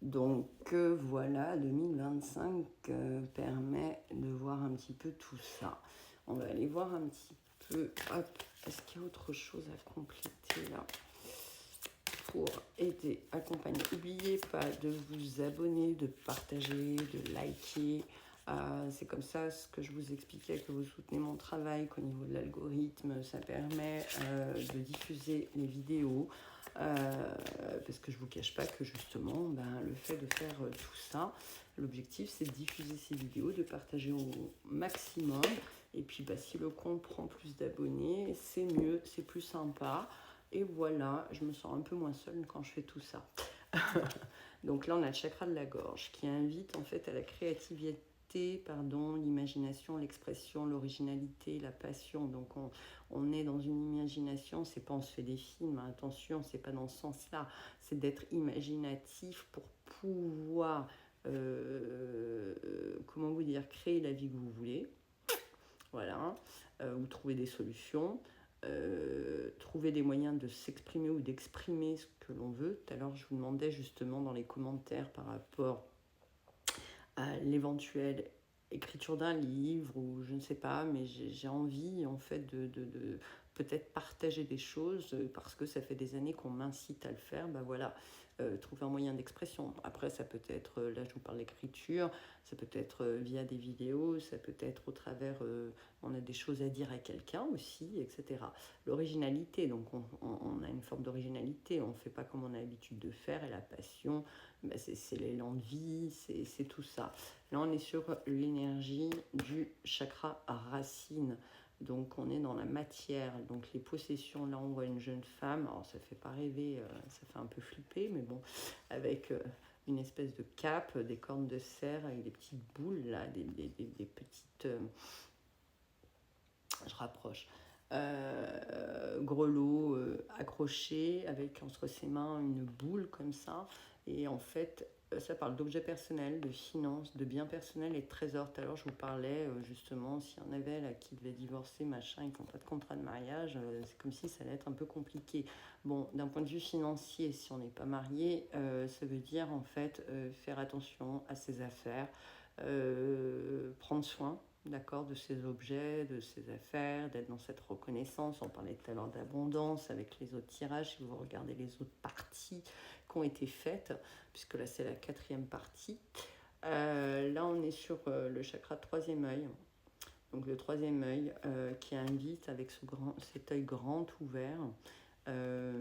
Donc voilà, 2025 permet de voir un petit peu tout ça. On va aller voir un petit peu. Hop, est-ce qu'il y a autre chose à compléter là pour aider, accompagner? N'oubliez pas de vous abonner, de partager, de liker. C'est comme ça ce que je vous expliquais, que vous soutenez mon travail, qu'au niveau de l'algorithme, ça permet de diffuser les vidéos. Parce que je ne vous cache pas que justement, le fait de faire tout ça, l'objectif c'est de diffuser ces vidéos, de partager au maximum. Et puis si le compte prend plus d'abonnés, c'est mieux, c'est plus sympa. Et voilà, je me sens un peu moins seule quand je fais tout ça. Donc là, on a le chakra de la gorge qui invite en fait à la créativité, l'imagination, l'expression, l'originalité, la passion. Donc on est dans une imagination, c'est pas on se fait des films, hein, attention, c'est pas dans ce sens-là. C'est d'être imaginatif pour pouvoir, comment vous dire, créer la vie que vous voulez. Voilà, ou trouver des solutions. Trouver des moyens de s'exprimer ou d'exprimer ce que l'on veut. Tout à l'heure, je vous demandais justement dans les commentaires par rapport à l'éventuelle écriture d'un livre ou je ne sais pas, mais j'ai envie en fait de peut-être partager des choses parce que ça fait des années qu'on m'incite à le faire. Voilà, trouver un moyen d'expression. Après, ça peut être, là je vous parle d'écriture, ça peut être via des vidéos, ça peut être au travers, on a des choses à dire à quelqu'un aussi, etc. L'originalité, donc on a une forme d'originalité, on ne fait pas comme on a l'habitude de faire, et la passion, c'est l'élan de vie, c'est tout ça. Là, on est sur l'énergie du chakra racine. Donc, on est dans la matière. Donc, les possessions, là, on voit une jeune femme. Alors, ça fait pas rêver, ça fait un peu flipper, mais bon, avec une espèce de cape, des cornes de cerf, avec des petites boules, là, des petites... je rapproche. Grelots accrochés avec entre ses mains une boule comme ça. Et en fait, ça parle d'objets personnels, de finances, de biens personnels et de trésors. Tout à l'heure, je vous parlais justement, s'il y en avait là qui devaient divorcer, machin, ils n'ont pas de contrat de mariage, c'est comme si ça allait être un peu compliqué. Bon, d'un point de vue financier, si on n'est pas marié, ça veut dire en fait faire attention à ses affaires, prendre soin, d'accord, de ses objets, de ses affaires, d'être dans cette reconnaissance. On parlait tout à l'heure d'abondance avec les autres tirages, si vous regardez les autres parties qui ont été faites, puisque là c'est la 4e partie. Là on est sur le chakra 3e œil, donc le 3e œil qui invite avec cet œil grand ouvert à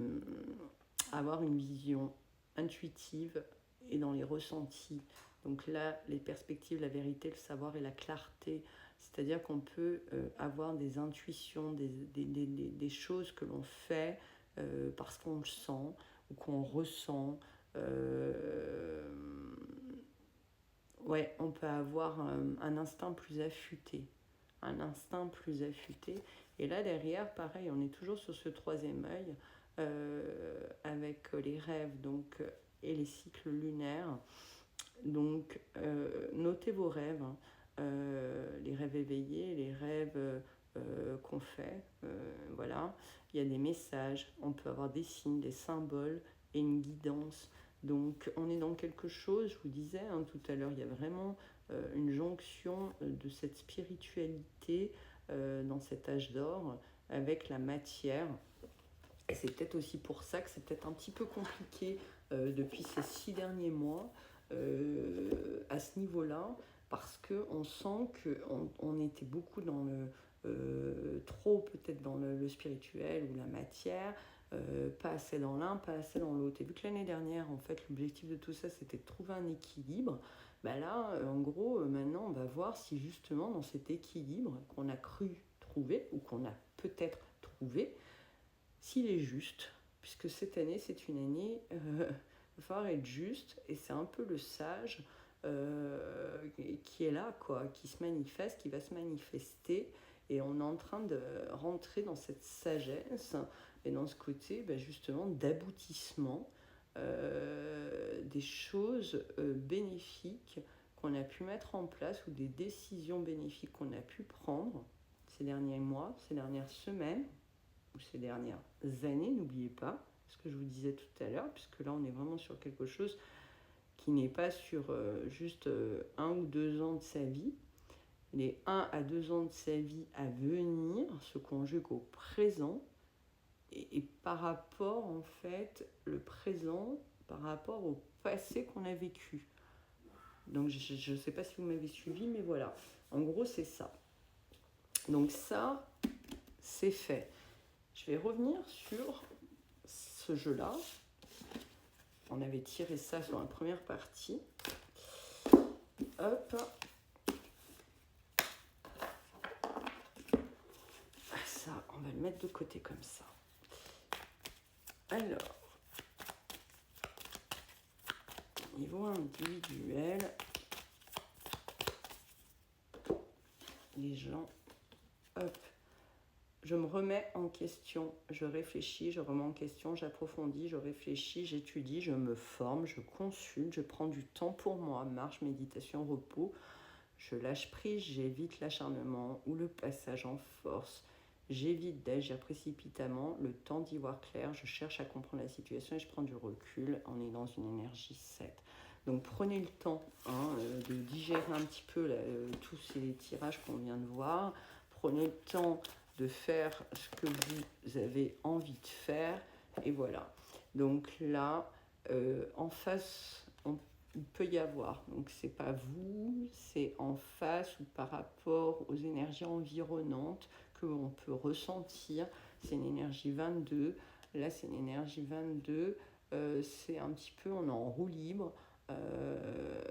avoir une vision intuitive et dans les ressentis. Donc là, les perspectives, la vérité, le savoir et la clarté, c'est-à-dire qu'on peut avoir des intuitions, des choses que l'on fait parce qu'on le sent ou qu'on ressent. Ouais, on peut avoir un instinct plus affûté. Un instinct plus affûté. Et là, derrière, pareil, on est toujours sur ce 3e œil avec les rêves donc, et les cycles lunaires. Donc, notez vos rêves, hein. Les rêves éveillés, les rêves qu'on fait. Voilà, il y a des messages, on peut avoir des signes, des symboles et une guidance. Donc, on est dans quelque chose, je vous disais hein, tout à l'heure, il y a vraiment une jonction de cette spiritualité dans cet âge d'or avec la matière. Et c'est peut-être aussi pour ça que c'est peut-être un petit peu compliqué depuis ces 6 derniers mois à ce niveau-là, parce qu'on sent qu'on était beaucoup dans trop peut-être dans le spirituel ou la matière, pas assez dans l'un, pas assez dans l'autre. Et vu que l'année dernière, en fait, l'objectif de tout ça, c'était de trouver un équilibre, là, en gros, maintenant, on va voir si justement dans cet équilibre qu'on a cru trouver, ou qu'on a peut-être trouvé, s'il est juste, puisque cette année, c'est une année, il va falloir être juste, et c'est un peu le sage qui est là, quoi, qui se manifeste, qui va se manifester, et on est en train de rentrer dans cette sagesse, et dans ce côté, justement, d'aboutissement des choses bénéfiques qu'on a pu mettre en place, ou des décisions bénéfiques qu'on a pu prendre ces derniers mois, ces dernières semaines, ou ces dernières années, n'oubliez pas ce que je vous disais tout à l'heure, puisque là on est vraiment sur quelque chose qui qui n'est pas sur juste 1 ou 2 ans de sa vie. Les 1 à 2 ans de sa vie à venir se conjuguent au présent et par rapport, en fait, le présent par rapport au passé qu'on a vécu. Donc je ne sais pas si vous m'avez suivi, mais voilà. En gros, c'est ça. Donc ça, c'est fait. Je vais revenir sur ce jeu-là. On avait tiré ça sur la première partie. Hop. Ça, on va le mettre de côté comme ça. Alors, niveau individuel, les gens, hop, je me remets en question, je réfléchis, je remets en question, j'approfondis, je réfléchis, j'étudie, je me forme, je consulte, je prends du temps pour moi, marche, méditation, repos, je lâche prise, j'évite l'acharnement ou le passage en force. J'évite d'agir précipitamment, le temps d'y voir clair, je cherche à comprendre la situation et je prends du recul. On est dans une énergie 7. Donc prenez le temps de digérer un petit peu tous ces tirages qu'on vient de voir. Prenez le temps de faire ce que vous avez envie de faire. Et voilà. Donc là, en face, il peut y avoir, donc c'est pas vous, c'est en face ou par rapport aux énergies environnantes que l'on peut ressentir. C'est une énergie 22, là c'est une énergie 22, c'est un petit peu, on est en roue libre,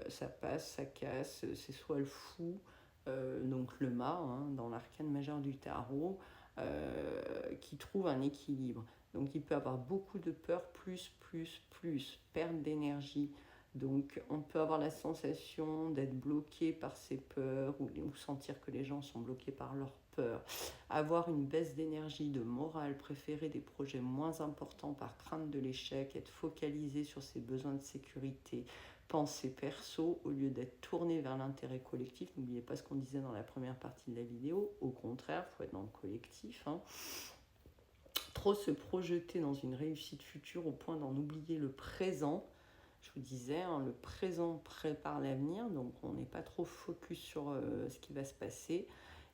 ça passe, ça casse, c'est soit le fou, donc le mât, dans l'arcane majeur du tarot, qui trouve un équilibre. Donc il peut avoir beaucoup de peur, plus, perte d'énergie. Donc on peut avoir la sensation d'être bloqué par ses peurs ou sentir que les gens sont bloqués par leurs peurs. Avoir une baisse d'énergie, de morale, préférer des projets moins importants par crainte de l'échec, être focalisé sur ses besoins de sécurité, penser perso au lieu d'être tourné vers l'intérêt collectif. N'oubliez pas ce qu'on disait dans la première partie de la vidéo. Au contraire, il faut être dans le collectif. Trop se projeter dans une réussite future au point d'en oublier le présent. Je vous disais, le présent prépare l'avenir, donc on n'est pas trop focus sur ce qui va se passer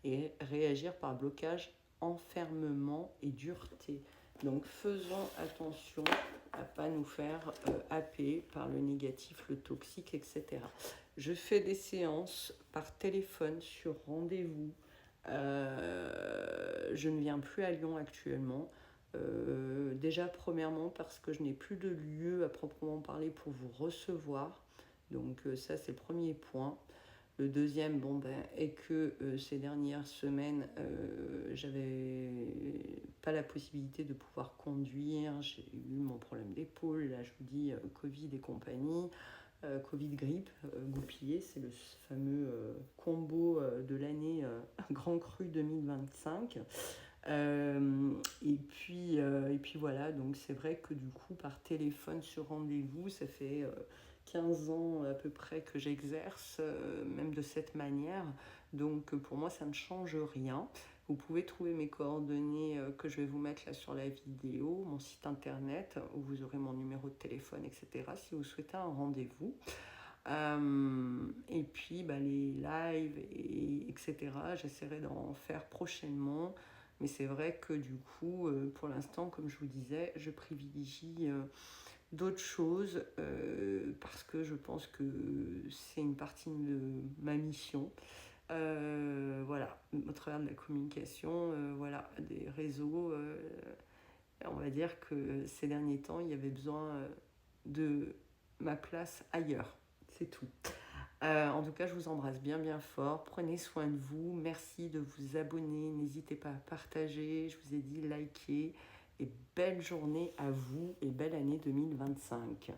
et réagir par blocage, enfermement et dureté. Donc faisons attention à ne pas nous faire happer par le négatif, le toxique, etc. Je fais des séances par téléphone sur rendez-vous. Je ne viens plus à Lyon actuellement. Déjà premièrement parce que je n'ai plus de lieu à proprement parler pour vous recevoir, donc ça c'est le premier point. Le deuxième est que ces dernières semaines j'avais pas la possibilité de pouvoir conduire, j'ai eu mon problème d'épaule, là je vous dis Covid et compagnie, Covid grippe, goupillé, c'est le fameux combo de l'année Grand Cru 2025. Et puis voilà, donc c'est vrai que du coup par téléphone sur rendez-vous, ça fait 15 ans à peu près que j'exerce, même de cette manière, donc pour moi ça ne change rien. Vous pouvez trouver mes coordonnées que je vais vous mettre là sur la vidéo, mon site internet où vous aurez mon numéro de téléphone, etc. si vous souhaitez un rendez-vous. Et puis les lives, etc. J'essaierai d'en faire prochainement. Mais c'est vrai que du coup, pour l'instant, comme je vous disais, je privilégie d'autres choses parce que je pense que c'est une partie de ma mission. Voilà, au travers de la communication, voilà, des réseaux, on va dire que ces derniers temps, il y avait besoin de ma place ailleurs. C'est tout. En tout cas, je vous embrasse bien fort. Prenez soin de vous. Merci de vous abonner. N'hésitez pas à partager. Je vous ai dit liker. Et belle journée à vous et belle année 2025.